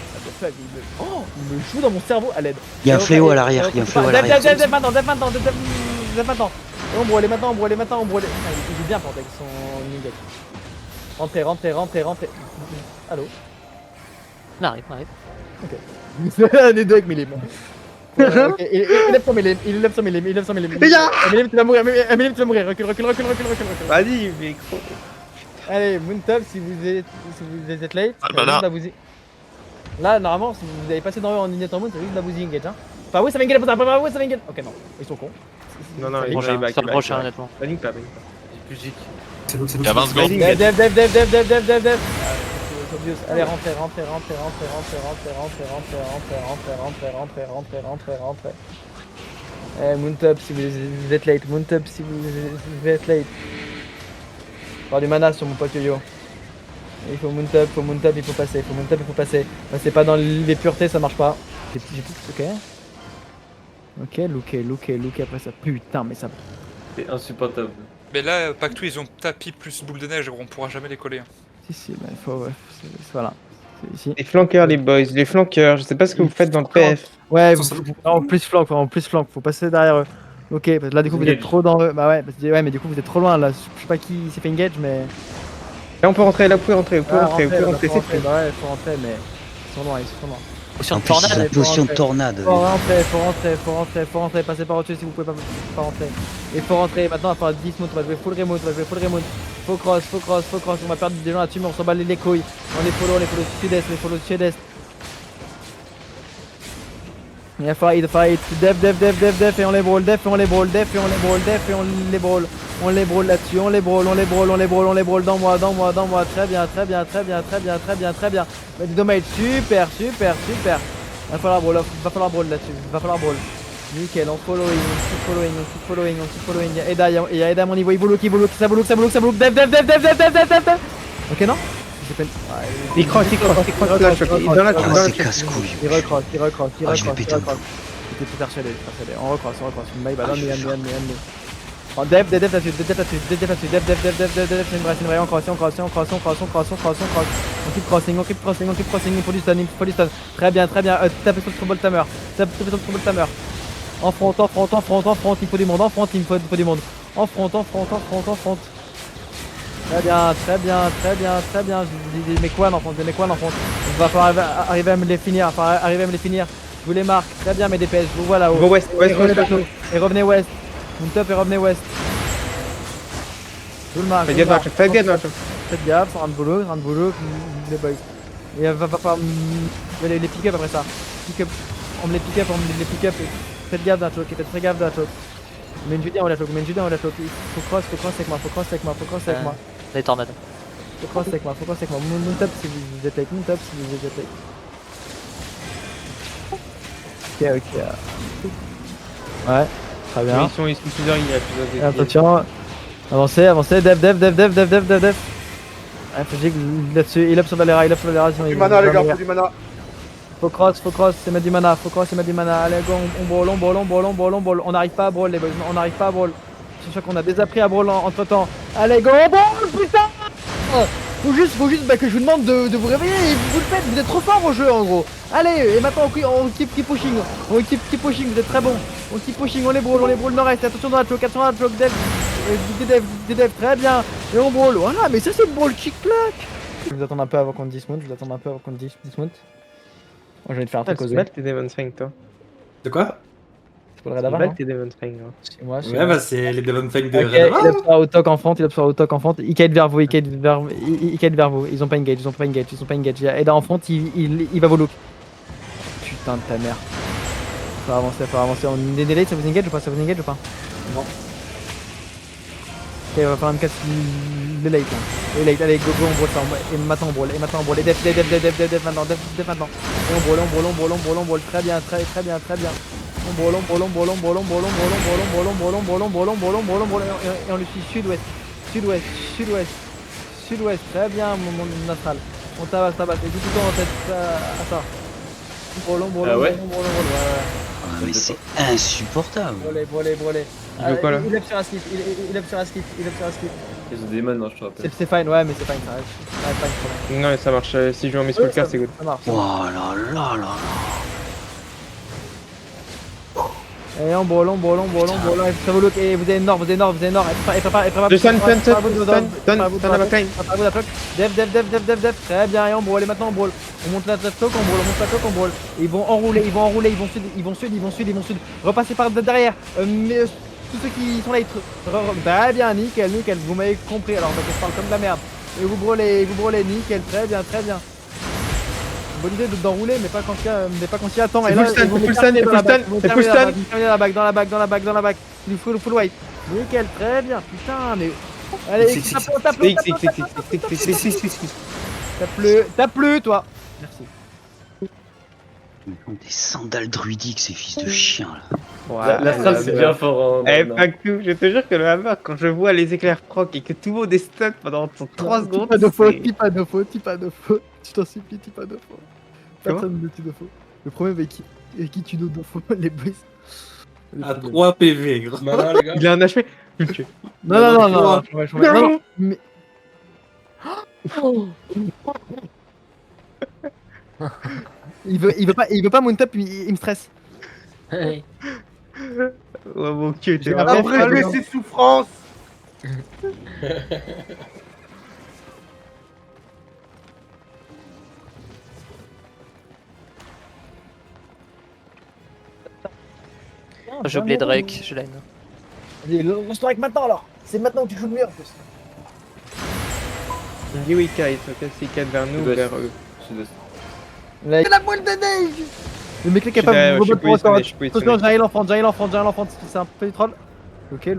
Oh, il me joue dans mon cerveau à l'aide. Il y a un fléau à l'arrière, Def maintenant. Et on brawl, maintenant. Ah, il est il joue bien Panther avec son Ningek. Rentrez, rentrez, rentrez, rentrez. Allô. On arrive, on arrive. Ok. Les deux avec Milim. Ok, il lève son Milim, il lève son Milim, il lève son Milim. Milim, tu vas mourir, Milim, tu vas mourir. Recule, recule, recule, recule, recule. Vas-y, micro. Allez, Moontop, si vous êtes late, Ah, c'est bah là. juste la bousille. Là, normalement, si vous avez passé dans eux en Ignitor Moon, c'est juste la bousille engage. Hein. Enfin, oui, ça m'engage, oui, ça m'engage. Ok, non, ils sont cons. Non, non, Ça il lag. Prochain, back, sur il le back, prochain, il back. honnêtement. Panique pas, panique pas. C'est l'autre, c'est Il y a 20 l'autre. secondes. Dev. Allez, rentrez. Eh, Moontop, si vous êtes late, Moontop, si vous êtes late. Avoir du mana sur mon pote yo-yo. Il faut Moontop, il faut passer, Passez pas dans les puretés, ça marche pas. Ok. Ok, looké après ça. Putain, mais ça. C'est insupportable. Mais là, Pactou, ils ont tapis plus boule de neige, on pourra jamais les coller. Si, bah, il faut. Ouais, voilà. C'est ici. Les flanqueurs, les boys, les flanqueurs, je sais pas ce que vous faites dans le PF. Ouais, Ça, ça- en plus flank, faut passer derrière eux. Ok, parce que là, du coup, vous êtes Engage. trop dans eux. Bah ouais, ouais, mais du coup, vous êtes trop loin là. Je sais pas qui s'est fait engage, mais. Là, on peut rentrer, là, vous pouvez rentrer, Faut rentrer, c'est free. bah ouais, faut rentrer, mais. Ils sont loin. Potion En de plus, tornade. la potion de tornade. Faut rentrer, passez par au-dessus si vous pouvez pas rentrer. Et faut rentrer, maintenant on va faire 10 modes, on va jouer full remote, Faut cross, on va perdre des gens là-dessus, mais on s'en bat les couilles. On les follow sud-est, Il va fight, def, et on les brawl, on les brawl là-dessus, on les brawl dans moi, très bien. Mais du dommage, super. Va falloir brawl là-dessus, Nickel, on keep following. Et il y a Eda à mon niveau, il bloque, ça bloque, def. Ok, non? Il cross, là, choc, il est dans la choc, Ah, dans la c'est choc. casse-couille. Il recross. Ah, je vais péter un J'étais tout persuadé. On recross. My bad, Ah, je suis on me. Oh, def là-dessus, c'est une vraie, on cross. On keep crossing, il faut du stun. Très bien, tapez sur le trouble timer. En front, il faut du monde, En front. Très bien. J'ai mes quans en front. Il va falloir arriver à me les finir. Je vous les marque. Très bien, mes DPS, je vous vois là-haut. Go west. Et revenez west. Moontop et revenez west. Je vous le marque. Faites gaffe dans la choc. Faites gaffe, run boulot, les boys. Et va falloir les pick-up après ça. On me les pick-up. Faites gaffe d'un choc, On met une Judée, on la choc. Faut cross avec moi. Les tornades. Faut cross avec moi. Moontop si vous êtes avec Moontop. Ok. Ouais, très bien. Ils sont plusieurs, il y a plusieurs. Attention. Avancez. Dev. Ouais, faut que là-dessus, il up sur Valera, sinon Du il mana, va les gars, mourir. faut du mana. Faut cross, c'est mettre du mana. Allez, go, on brawl. On n'arrive pas à brawl, les boys. C'est sûr qu'on a déjà appris à brawl entre temps. Allez, go, on brawl, putain! Faut juste que je vous demande de vous réveiller et vous le faites. Vous êtes trop fort au jeu, en gros. Allez, et maintenant on keep pushing. Vous êtes très bon. On keep pushing, on les brawl nord-est. Attention dans la choke, dev, très bien. Et on brawl. Voilà, mais ça c'est le brawl chic-clac. Je vous attends un peu avant qu'on dismount. Moi j'ai envie de faire un truc aux C'est yeux. mal tes Demon Strength, toi. De quoi? C'est pour le C'est radar, mal non? tes Demon Strength. Moi, Ouais, bah c'est les Devon Fang de Ok, il Radar. up sur auto en front, il kite vers vous, ils ont pas engage, il y a Eda en front, il va vous look. Putain de ta mère. Faut avancer, on est délai, ça vous engage ou pas? Non. Ok, on va faire un casse le late là. Allez, go, on brawl ça, et maintenant on brawl, et def maintenant. Et on brawl, très bien. On brawl, et on le suit sud-ouest, très bien mon astral. On tabasse, et tout le temps en tête à ça. On brawl, Ah ouais. Ah, mais c'est insupportable. Brûler. Il veut quoi, là? Il up sur un skip, il up sur un skip. Ils ont des man, je te rappelle. C'est fine, ouais, mais c'est fine, ça reste. Ouais, pas une problème. Non, mais ça marche. Si je joue en Miss Polka, c'est good. Ça marche. Oh là là là là. Et on brûle, ça vaut l'autre. Et vous avez nord. Et prépare. Je stun. Dev. Très bien, et on brûle, et maintenant on brûle. On monte la toque, on brûle. Ils vont enrouler, ils vont sud. Repassez par derrière. Mais tous ceux qui sont là, très bien, nickel. Vous m'avez compris, alors parce que je parle comme de la merde. Et vous brûlez, nickel, très bien. Bonne idée d'enrouler, mais pas quand il y a temps. Et là, full stun. Dans la bague. Il faut le full white. Nickel, très bien. Putain, mais. Allez, tape-le, toi. Merci. Des sandales druidiques, ces fils de chiens là. La strat c'est bien fort. Eh, Pactou, je te jure que le hammer, quand je vois les éclairs proc et que tout le monde est stun pendant 3 secondes. T'y pas de faux. Tu t'en supplie, t'y pas de faux. Personne ne tue de faux. Le problème avec qui tue de faux, les boys. À 3 PV, gros. Mana, les gars. Il a un HP. Non. Mais. Il veut pas mount up, il me stresse. Ouais. Oh mon cul, t'es Abréger ses souffrances. J'ai oublié Drake, je l'ai. Vas-y, lance-toi avec maintenant alors. C'est maintenant que tu joues le mieux en plus. Liwika, il faut casser 4 vers nous, vers eux. La boule de neige. Le mec est capable de vous battre pour attention, j'arrive l'enfant, c'est un petit troll. Ok.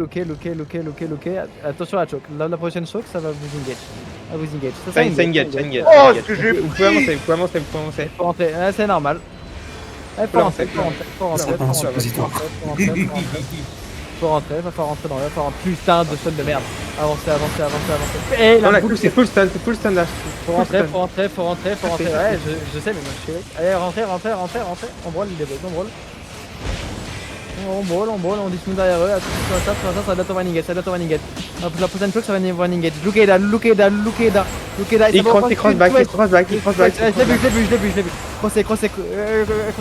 Attention à la choke. La prochaine choke, ça va vous engage. Ça engage. Oh, ce que j'ai Vous pouvez avancer. Faut rentrer, c'est normal. Faut rentrer. Faut rentrer dans le. Putain de stun de merde. Avancez. Et la coupe, c'est full stun dash. Faut rentrer. Ouais, je sais, mais moi je suis là. Allez, rentrez. On brûle, on brûle, on dismount derrière eux. Ça va bientôt running gate. La prochaine chose, ça va running gate. Look it da. Il cross back. Je l'ai vu. Crossé.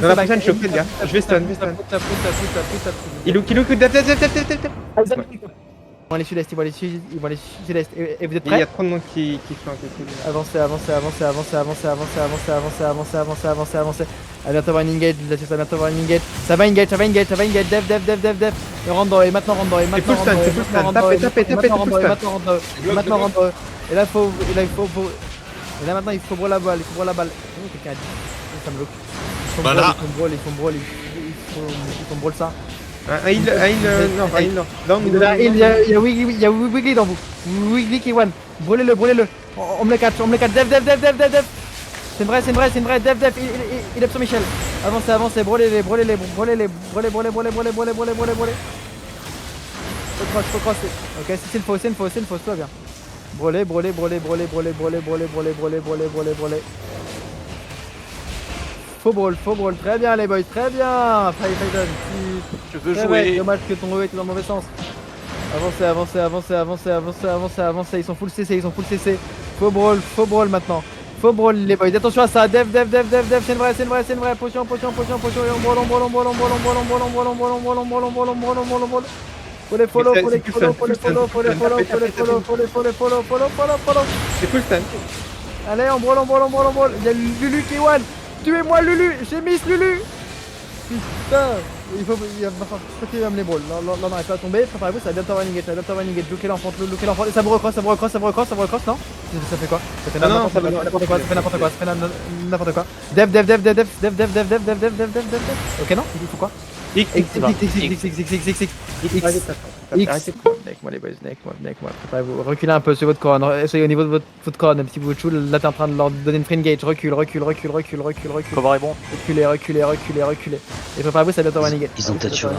Dans la prochaine choke, les gars. Je vais stun. Il look, Ils vont aller sud-est, et vous êtes il y prêts? a trop de monde qui flanque. Avancez. À bientôt running gate, ça va engage. Dev. Et rentre dans, et maintenant rentre dans, C'est full stun. Maintenant rentre. Et là maintenant il faut brûler la balle. Quelqu'un a dit. Ça me bloque. Ils font brawl, ils font brawl ça. Un heal, non. Down, Il y a Wiggly dans vous. Wiggly qui one. Brûlez-le. On me le catch. Dev. C'est vrai. Dev. Il est sur Michel. Avancez. Brûlez-les. Faut cross. Ok, c'est une fausse, tout va bien. Brûlez. Faut brawl, très bien les boys, très bien. Fighton, Je veux très jouer. bien. Dommage que ton mauvais était dans le mauvais sens. Avancez, ils sont full CC. Faut brawl maintenant. Faut brawl les boys, attention à ça. Dev, c'est une vraie. Potion. Et on brawl. Faut les follow. C'est full stun. Allez, on brawl. Il y a Lulu qui est one. Tuez-moi Lulu, j'ai miss Lulu. Putain, il va me les brawl. Là, on n'arrive pas à tomber. Préparez-vous, ça va bientôt running gate. Bloquez l'enfant. Et ça vous recross, non? Ça fait quoi? Ça fait n'importe quoi. Dev. Ok, non? Il faut quoi? X. Avec moi les boys, préparez-vous, reculez un peu sur votre couronne, soyez au niveau de votre couronne, si vous chou, là t'es en train de leur donner une free engage, recule. Comment est bon? Reculez. Et préparez-vous, ça doit être running gate. Ils ont touché là.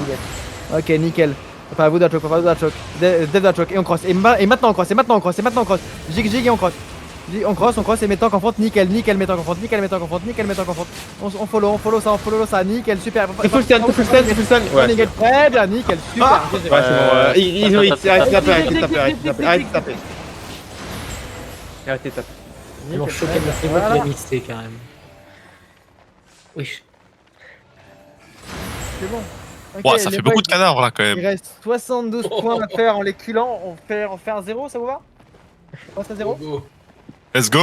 Ok, nickel. Préparez-vous de la choke, dev la choke, et on cross, et maintenant on cross, jig et on cross. On cross et met tank en front, nickel, met tank en front. On follow ça, nickel, super. C'est full stun. Ouais. Nickel, très bien, nickel, super. Ouais, c'est bon. Ils ont X, arrêtez de taper. Ils m'ont choqué de c'est moi qui l'ai mixé carrément. Oui. C'est bon. Ok, Ouah, ça les fait boys, beaucoup de cadavres là quand Il même. reste 72 points à faire en les killant. On fait un 0, ça vous va? On passe à 0? Let's go.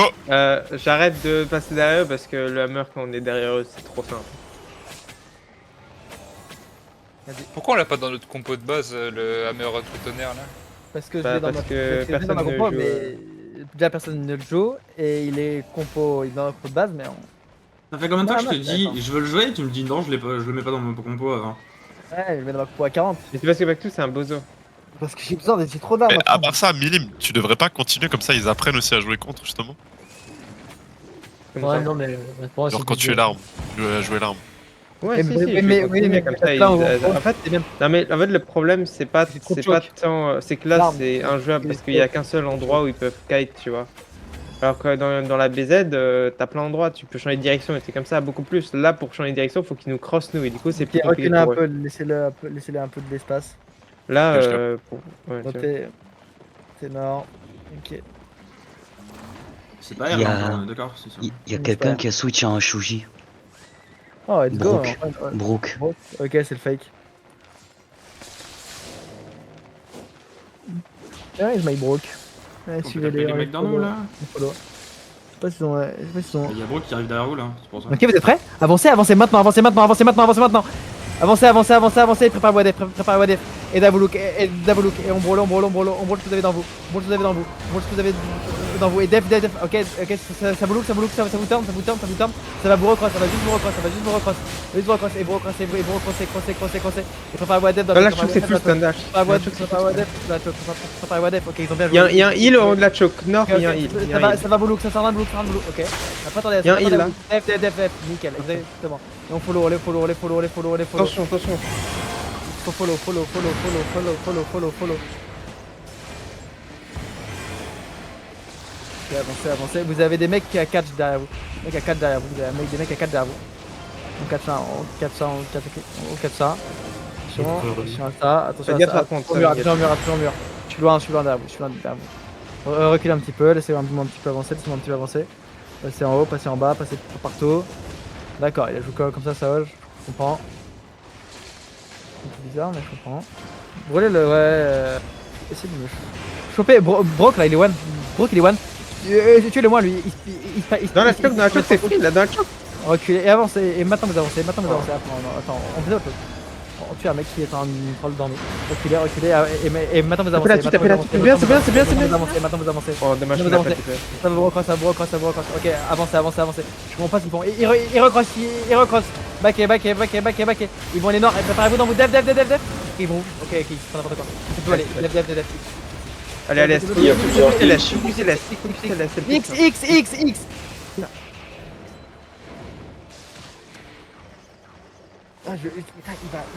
J'arrête de passer derrière eux parce que le hammer quand on est derrière eux c'est trop simple. Pourquoi on l'a pas dans notre compo de base, le hammer à tout tonnerre là? Parce que je Bah, l'ai dans parce ma que je l'ai dans ma personne ne compo, joue, mais déjà personne ne le joue et il est compo, il est dans notre compo de base, mais Ça fait combien de temps que je te Ouais, dis attends. je veux le jouer et tu me dis non, je le mets pas dans mon compo avant. ouais, il le met dans ma compo à 40. Mais c'est parce que Bactou c'est un bozo. Parce que j'ai besoin d'être trop d'armes. Mais à part ça, Milim, tu devrais pas continuer comme ça, ils apprennent aussi à jouer contre justement. Comme Ouais, ça. non, mais pour moi, Genre c'est quand tu es plus- l'arme, à jouer l'arme. Ouais, si, Mais- si, mais- je vais mais- continuer mais- comme mais ça. là, on- En fait, c'est bien. non mais en fait le problème c'est pas C'est trop de pas choc. tant c'est que là L'arme. c'est injouable parce C'est qu'il y a trop- qu'un seul endroit où ils peuvent kite, tu vois. Alors que dans la BZ, t'as plein d'endroits, tu peux changer de direction et c'est comme ça beaucoup plus. Là pour changer de direction, faut qu'ils nous crossent nous et du coup c'est plus Ok, compliqué reculez un pour eux. peu, laissez-le un peu de l'espace. Là Ok, je ouais, tu vois. Notez. Ténor. Ok. C'est pas Il y R, a- hein, d'accord, c'est ça. Il y a C'est quelqu'un pas- qui a switché en Shuji. Oh, let's go. Brook. Ouais. Brook. Bon, ok, c'est le fake. Ah, is my broke. Ouais, On peut suivez taper les mecs dans nous là. follow. Je sais pas s'ils ont. Je sais pas s'ils ont. Il y a Bro qui arrive derrière vous là, c'est pour ça. Ok, vous êtes prêts? Avancez, avancez maintenant, avancez maintenant, avancez maintenant, avancez maintenant. Avancez, avancez, avancez, avancez, préparez Wadef, préparez Wadef. Et Davoulouk, et on brûle, on brûle, on brûle, on brûle ce que vous avez dans vous. On brûle ce que vous avez dans vous. On brûle ce que vous avez dans vous. Et def, ok, ça vous look, ça vous tourne, ça vous tourne. Ça va vous recross, ça va juste vous recross, Juste vous recross, et vous recrossez, crossez. Et préparez Wadef dans Là je trouve que c'est full standard. Préparez Wadef, ok, ils ont bien Il joué. y a un heal au haut de la choke, nord, il y a un heal. Ça va vous look, ça sort d'un bloc, ok. Après, attendez, Il y a un heal, là. Def, nickel, exactement. Et on follow. Attention. Faut follow. Ok, avancez. Vous avez des mecs qui a catch derrière vous. Vous avez des mecs à 4 derrière vous. On catch ça. Attention à ça. Attention Fais gaffe, à ça. par contre, Attention au mur. Je suis loin derrière vous. Reculez un petit peu, laissez-moi un petit peu avancer. Passez en haut, passez en bas, passez partout. D'accord, il a joué comme ça, Saoj. Je comprends. C'est bizarre, mais je comprends. Brûlez le. Ouais. Essayez de me choper. Brock là, il est one. Tuez-le moi, lui. Dans la choke, c'est free là, dans la choke. Reculez et avancez. Et maintenant vous avancez. Attends, on fait autre chose. On tue un mec qui est en troll dans nous. Reculez. Et maintenant vous avancez. C'est bien. Maintenant vous avancez. Oh, dommage, Vous je l'ai avancez. pas fait. Ça vous recrosse. Ok, avancez. Je comprends pas ce qu'ils font. Ils recrossent. Backez. Ils vont aller nord. Préparez-vous dans vous. Def. Ils vont. Ok, ils font n'importe quoi. C'est tout, allez. Def. Allez, Il y a plusieurs X. Ah, il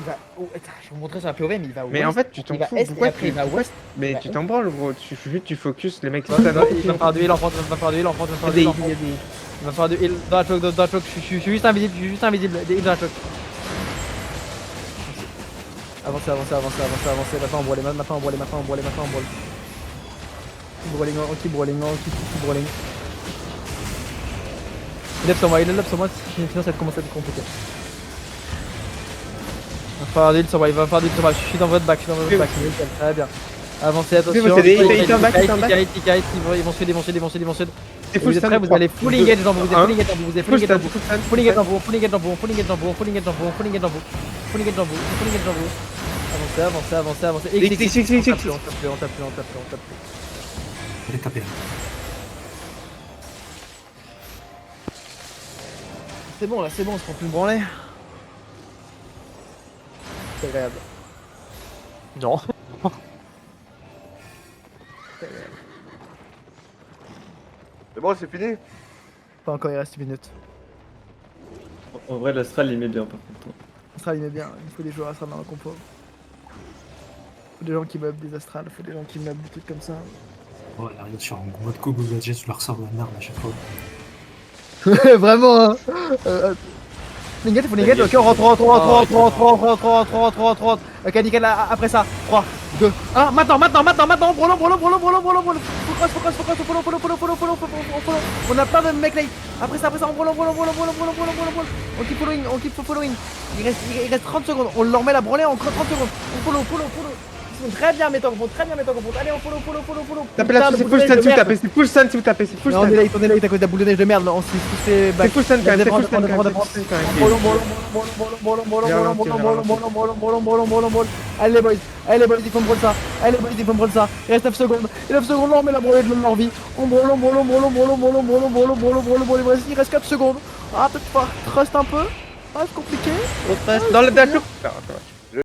va. Oh, attends, je vais vous montrer sur la POV, mais il va ouest. Mais en fait, tu t'en il va fous. est, et Pourquoi après il va ouest. Mais tu t'en branles, gros. Tu focus les mecs. Il va faire du heal en France. Il va faire du heal dans la choke. Je suis juste invisible. Des heals dans la choke. Avancez. Maintenant on brûle. Brûling. Il lève sur moi, sinon ça va commencer à être compliqué. Il va faire du heal sur moi, je suis dans votre back, nickel, très bien. Avancez, attention. Ils vont suivre. C'est Vous êtes prêts, vous allez full engage dans vous, full engage dans vous. Avancez. X. On tape plus. Allez, taper. C'est bon, on se prend plus me branler. C'est agréable. Non. C'est bon, c'est fini? Pas encore, il reste 10 minutes. En vrai, l'Astral il met bien par contre. Astral il met bien, il faut des joueurs Astral dans la compo. Faut des gens qui meublent des Astrales, faut des gens qui meublent des trucs comme ça. Oh, elle arrive sur un mode Kobo Gadget, tu la ressors de la merde à chaque fois. Vraiment, hein. Faut négatif, ok, on rentre. Ok, nickel, après ça, 3, 2, 1, maintenant, brûlons. Focus, on a plein de mecs là. Après ça, on brûle. On keep following. Il reste 30 secondes. On leur met la branlée en 30 secondes. On follow. Ils sont très bien méthode. Allez, on follow. Tapez là-dessus, c'est full stun si vous tapez. C'est full stun si vous tapez. C'est full On stun. est late à cause de la boule de neige de merde. On s'est fait C'est full stun quand même. C'est full stun quand même. Allez les boys, il faut me brûler ça. Il reste 9 secondes. Et 9 secondes, là on met la branlée de leur vie. On brûle. Il reste 4 secondes. Ah, peut-être pas. Trust un peu. Ah, c'est compliqué. Dans le dash.